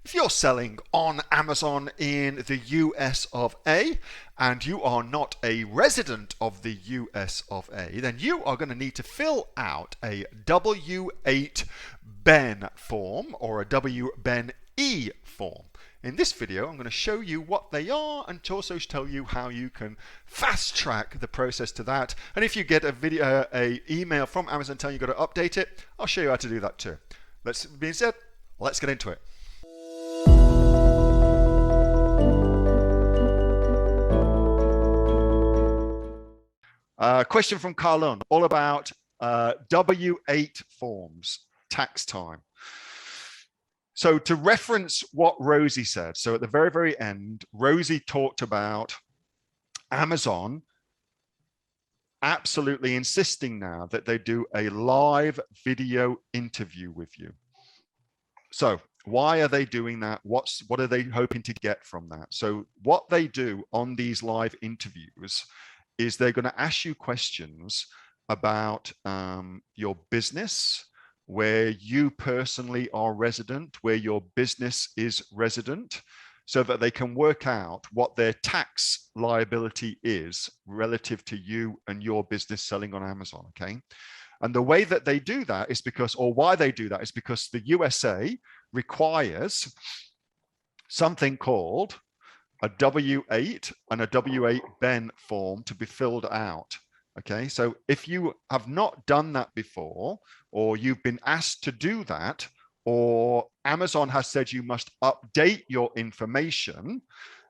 If you're selling on Amazon in the US of A and you are not a resident of the US of A, then you are going to need to fill out a W-8BEN form or a W-8BEN form. In this video, I'm going to show you what they are and to also tell you how you can fast track the process to that. And if you get a email from Amazon telling you you've got to update it, I'll show you how to do that too. That being said, let's get into it. Question from Carlon, all about W8 forms, tax time. So to reference what Rosie said, so at the very, very end, Rosie talked about Amazon absolutely insisting now that they do a live video interview with you. So why are they doing that? What are they hoping to get from that? So what they do on these live interviews is they're going to ask you questions about your business, where you personally are resident, where your business is resident, so that they can work out what their tax liability is relative to you and your business selling on Amazon, okay? And the way that they do that is because, or why they do that is because the USA requires something called a W8 and a W8BEN form to be filled out. Okay, so if you have not done that before, or you've been asked to do that, or Amazon has said you must update your information,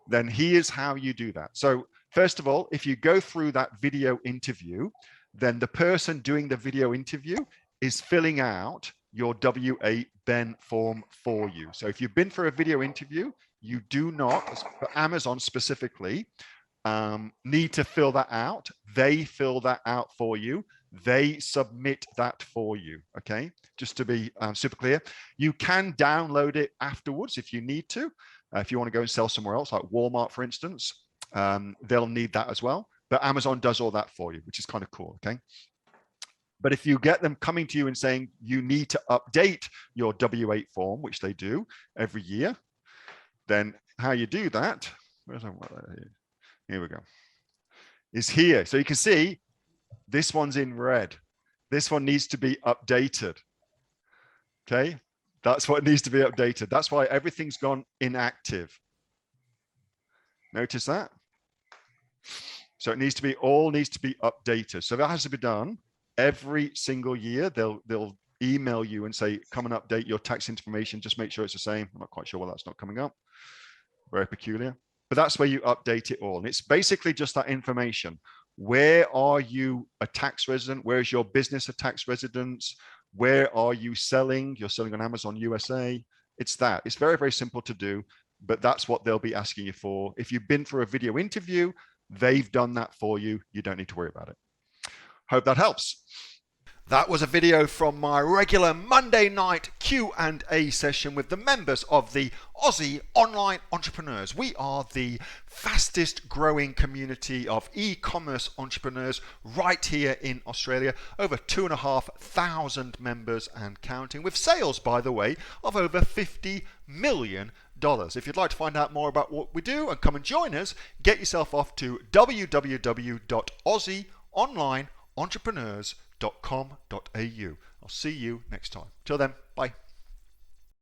then here's how you do that. So first of all, if you go through that video interview, then the person doing the video interview is filling out your W8BEN form for you. So if you've been for a video interview, you do not, for Amazon specifically, need to fill that out. They fill that out for you. They submit that for you, okay? Just to be super clear. You can download it afterwards if you need to. If you want to go and sell somewhere else, like Walmart, for instance, they'll need that as well. But Amazon does all that for you, which is kind of cool, okay? But if you get them coming to you and saying you need to update your W8 form, which they do every year, then how you do that, here we go, is here. So you can see this one's in red. This one needs to be updated. Okay, that's what needs to be updated. That's why everything's gone inactive. Notice that? So it needs to be, all needs to be updated. So that has to be done every single year. They'll email you and say, come and update your tax information. Just make sure it's the same. I'm not quite sure why that's not coming up. Very peculiar. But that's where you update it all. And it's basically just that information. Where are you a tax resident? Where is your business a tax residence? Where are you selling? You're selling on Amazon USA. It's that. It's very, very simple to do, but that's what they'll be asking you for. If you've been for a video interview, they've done that for you. You don't need to worry about it. Hope that helps. That was a video from my regular Monday night Q&A session with the members of the Aussie Online Entrepreneurs. We are the fastest growing community of e-commerce entrepreneurs right here in Australia. Over 2,500 members and counting, with sales, by the way, of over $50 million. If you'd like to find out more about what we do and come and join us, get yourself off to www.aussieonlineentrepreneurs.com.au. I'll see you next time. Till then.